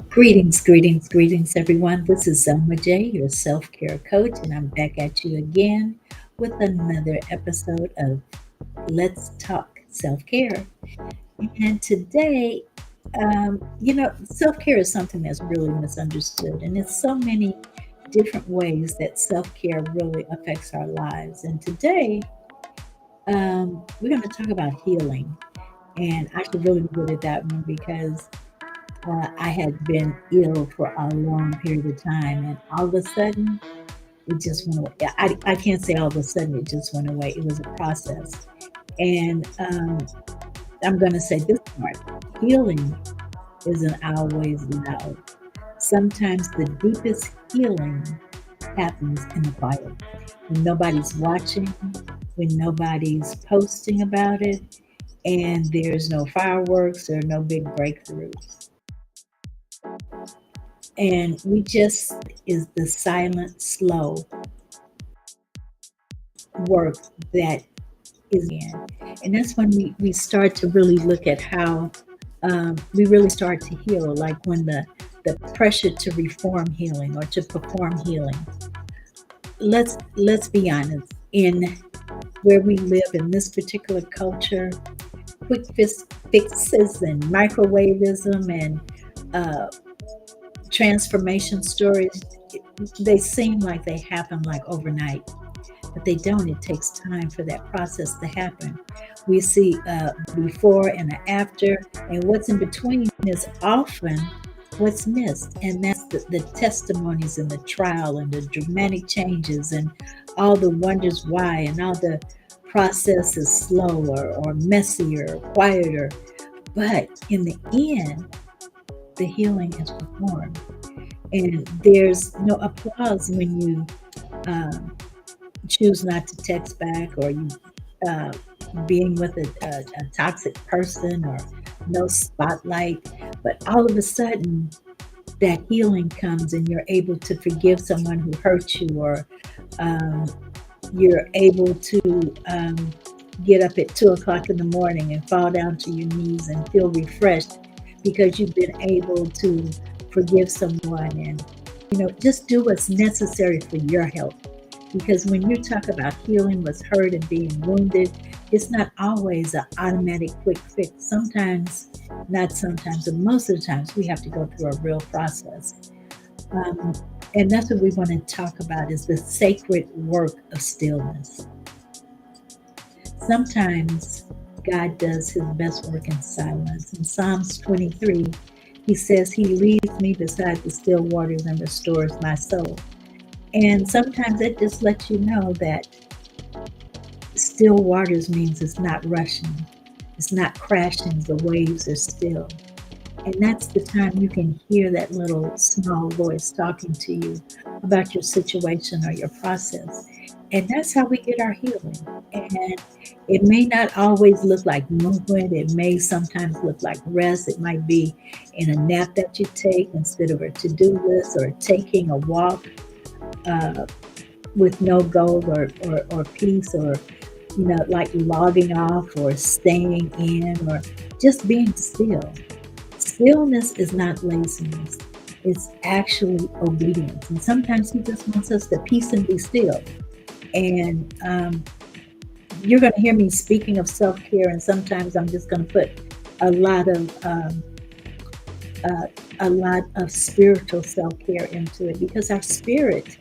Greetings, greetings, greetings, everyone. This is Zelma J, your self care coach, and I'm back at you again with another episode of Let's Talk Self Care. And today, self care is something that's really misunderstood, and it's so many different ways that self care really affects our lives. And today, we're going to talk about healing. And I should really be good at that one because I had been ill for a long period of time, and all of a sudden, it just went away. I can't say all of a sudden it just went away. It was a process. And I'm going to say this part: healing isn't always loud. Sometimes the deepest healing happens in the quiet when nobody's watching, when nobody's posting about it, and there's no fireworks or no big breakthroughs. And we just is the silent, slow work that is in. And that's when we start to really look at how we really start to heal, like when the pressure to reform healing or to perform healing. Let's be honest. In where we live in this particular culture, fixes and microwavism and uh, transformation stories, they seem like they happen like overnight, but they don't. It takes time for that process to happen. We see before and a after, and what's in between is often what's missed, and that's the testimonies and the trial and the dramatic changes and all the wonders why and all the process is slower or messier or quieter, but in the end the healing is performed. And there's no applause when you um, choose not to text back, or you uh, being with a toxic person, or no spotlight. But all of a sudden, that healing comes, and you're able to forgive someone who hurt you, or um, you're able to get up at 2 o'clock in the morning and fall down to your knees and feel refreshed because you've been able to forgive someone, and just do what's necessary for your health. Because when you talk about healing what's hurt and being wounded, it's not always an automatic quick fix. Sometimes, not sometimes, but most of the times, we have to go through a real process. Um, and that's what we want to talk about, is the sacred work of stillness. Sometimes God does his best work in silence. In Psalms 23, he says he leads me beside the still waters and restores my soul. And sometimes it just lets you know that still waters means it's not rushing, it's not crashing, the waves are still. And that's the time you can hear that little small voice talking to you about your situation or your process. And that's how we get our healing. And it may not always look like movement. It may sometimes look like rest. It might be in a nap that you take instead of a to-do list, or taking a walk uh, with no goal or peace, or like logging off or staying in or just being still. Stillness is not laziness. It's actually obedience. And sometimes he just wants us to peace and be still. And you're going to hear me speaking of self-care, and sometimes I'm just going to put a lot of uh, a lot of spiritual self-care into it, because our spirit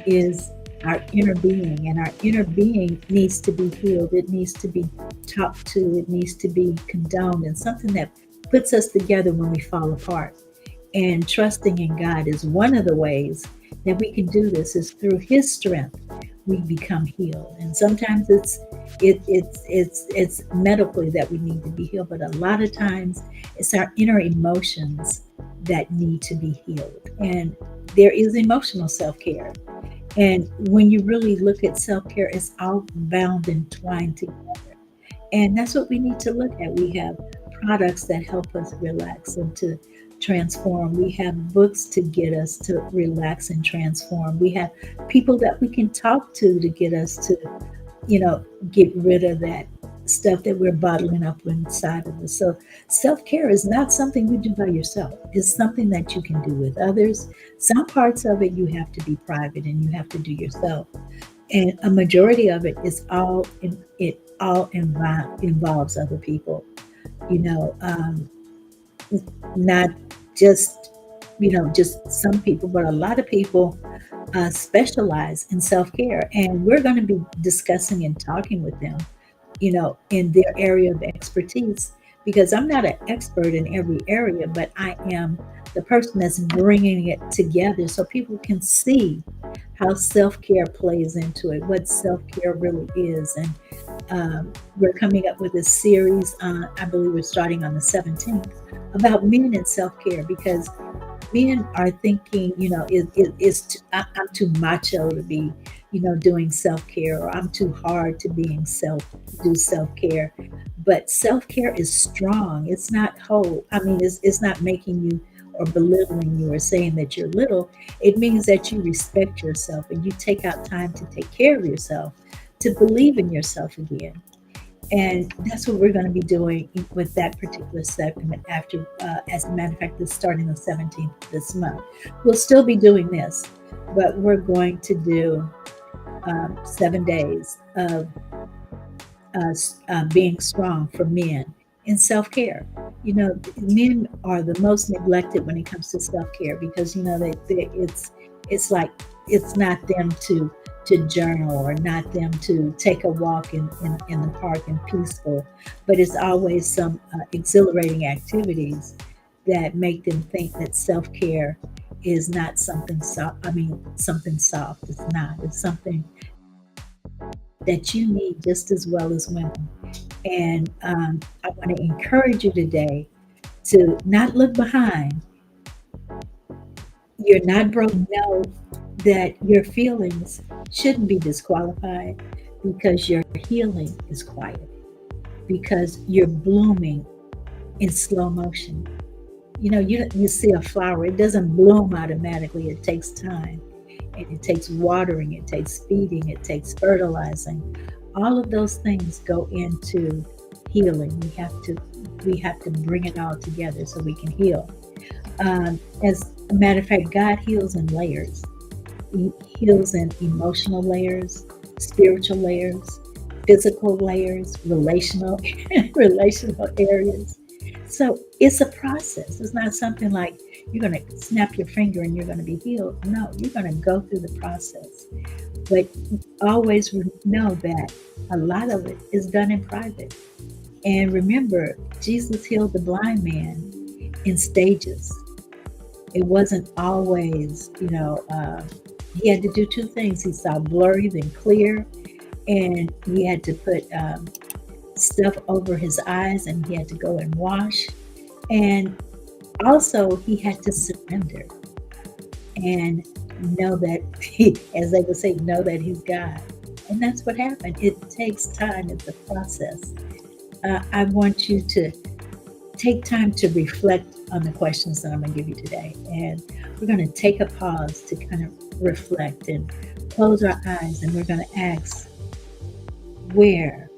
is our inner being, and our inner being needs to be healed. It needs to be talked to. It needs to be condoned, and something that puts us together when we fall apart. And trusting in God is one of the ways that we can do this, is through his strength we become healed. And sometimes it's medically that we need to be healed, but a lot of times it's our inner emotions that need to be healed. And there is emotional self-care. And when you really look at self-care, it's all bound and twined together. And that's what we need to look at. We have products that help us relax and to transform. We have books to get us to relax and transform. We have people that we can talk to get us to, get rid of that stuff that we're bottling up inside of us. So self-care is not something you do by yourself. It's something that you can do with others. Some parts of it you have to be private and you have to do yourself. And a majority of it is involves other people. You know, not just just some people, but a lot of people specialize in self-care, and we're going to be discussing and talking with them in their area of expertise, because I'm not an expert in every area, but I am the person that's bringing it together so people can see how self-care plays into it, what self-care really is. And we're coming up with a series, I believe we're starting on the 17th, about men and self-care, because men are thinking, I'm too macho to be, doing self-care, or I'm too hard to do self-care. But self-care is strong. It's not whole. I mean, it's not making you or belittling you or saying that you're little. It means that you respect yourself and you take out time to take care of yourself, to believe in yourself again. And that's what we're going to be doing with that particular segment after, as a matter of fact, it's starting the 17th this month. We'll still be doing this, but we're going to do 7 days of being strong for men in self-care. Men are the most neglected when it comes to self-care, because it's like it's not them to journal, or not them to take a walk in the park and peaceful, but it's always some exhilarating activities that make them think that self-care is not something soft. I mean, something soft. It's not. It's something that you need just as well as women. And I want to encourage you today to not look behind. You're not broke. Know that your feelings shouldn't be disqualified, because your healing is quiet, because you're blooming in slow motion. You see a flower, it doesn't bloom automatically. It takes time, and it takes watering, it takes feeding, it takes fertilizing. All of those things go into healing. We have to bring it all together so we can heal. As a matter of fact, God heals in layers. He heals in emotional layers, spiritual layers, physical layers, relational areas. So it's a process. It's not something like you're going to snap your finger and you're going to be healed. No, you're going to go through the process. But always know that a lot of it is done in private. And remember, Jesus healed the blind man in stages. It wasn't always, he had to do two things. He saw blurry, then clear, and he had to put stuff over his eyes, and he had to go and wash. And also, he had to surrender and know that, as they would say, know that he's God. And that's what happened. It takes time. It's a process. I want you to take time to reflect on the questions that I'm going to give you today. And we're going to take a pause to kind of reflect and close our eyes. And we're going to ask, where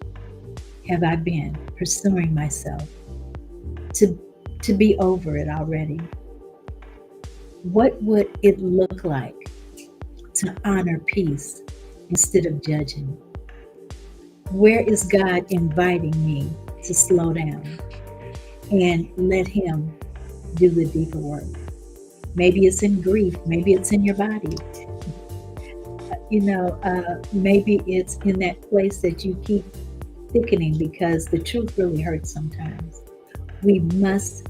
have I been pursuing myself to be over it already? What would it look like to honor peace instead of judging? Where is God inviting me to slow down and let him do the deeper work? Maybe it's in grief. Maybe it's in your body. Maybe it's in that place that you keep thickening, because the truth really hurts sometimes. We must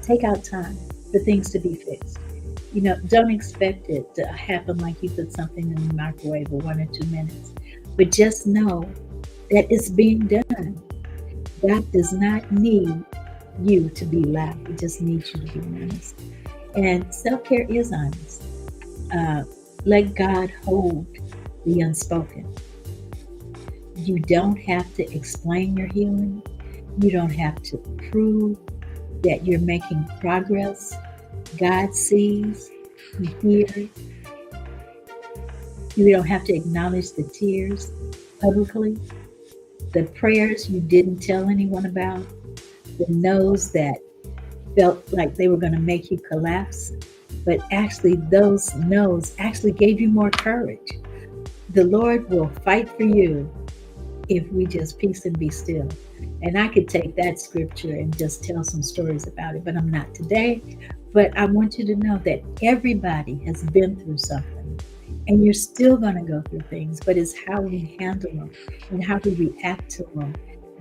take out time for things to be fixed. Don't expect it to happen like you put something in the microwave for 1 or 2 minutes, but just know that it's being done. God does not need you to be loud. He just needs you to be honest. And self-care is honest. Let God hold the unspoken. You don't have to explain your healing. You don't have to prove that you're making progress. God sees, he hears, You don't have to acknowledge the tears publicly, the prayers you didn't tell anyone about, the no's that felt like they were going to make you collapse. But actually, those no's actually gave you more courage. The Lord will fight for you if we just peace and be still. And I could take that scripture and just tell some stories about it, but I'm not today. But I want you to know that everybody has been through something, and you're still going to go through things, but it's how we handle them and how we react to them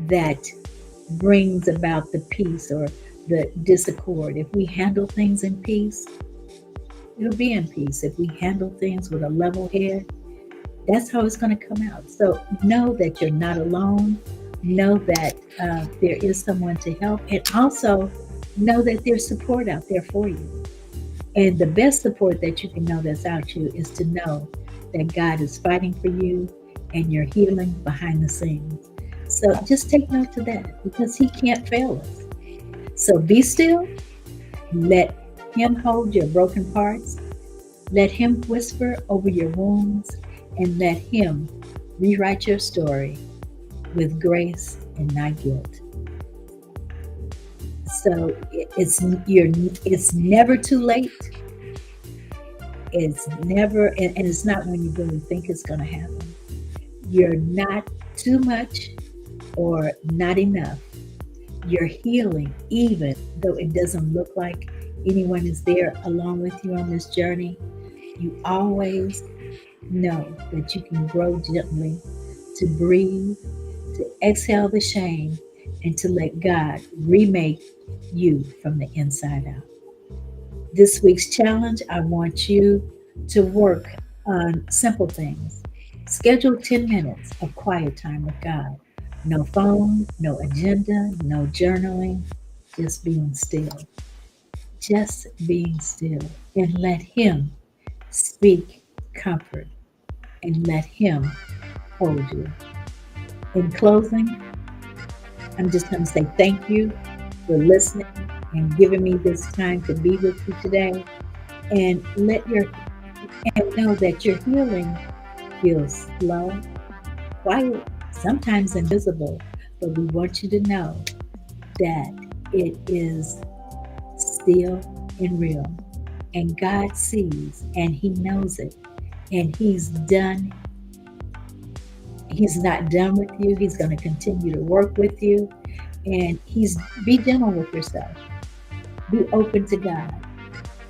that brings about the peace or the discord. If we handle things in peace, it'll be in peace. If we handle things with a level head, that's how it's going to come out. So know that you're not alone. Know that there is someone to help, and also know that there's support out there for you. And the best support that you can know that's out you is to know that God is fighting for you and you're healing behind the scenes. So just take note of that, because He can't fail us. So be still. Let Him hold your broken parts. Let Him whisper over your wounds, and let Him rewrite your story with grace and not guilt. So it's never too late. It's never, and it's not when you really think it's going to happen. You're not too much or not enough. You're healing, even though it doesn't look like anyone is there along with you on this journey. You always know that you can grow gently, to breathe, to exhale the shame, and to let God remake you from the inside out. This week's challenge, I want you to work on simple things. Schedule 10 minutes of quiet time with God. No phone, no agenda, no journaling, just being still. Just being still, and let Him speak comfort, and let Him hold you. In closing, I'm just going to say thank you for listening and giving me this time to be with you today. And know that your healing feels slow, quiet, sometimes invisible, but we want you to know that it is still and real. And God sees and He knows it. And He's not done with you. He's going to continue to work with you. And be gentle with yourself. Be open to God.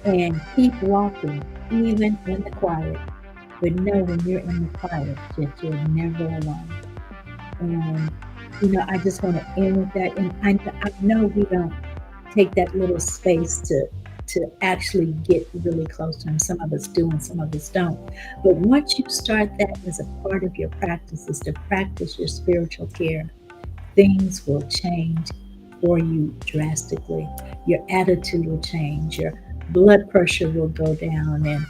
And keep walking, even in the quiet. But know when you're in the quiet that you're never alone. And, I just want to end with that. And I know we don't take that little space to actually get really close to Him. Some of us do and some of us don't. But once you start that as a part of your practices, to practice your spiritual care, things will change for you drastically. Your attitude will change. Your blood pressure will go down, and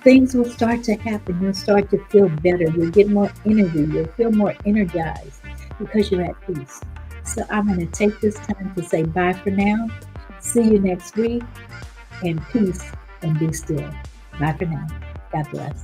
things will start to happen. You'll start to feel better. You'll get more energy. You'll feel more energized because you're at peace. So I'm going to take this time to say bye for now. See you next week, and peace and be still. Bye for now. God bless.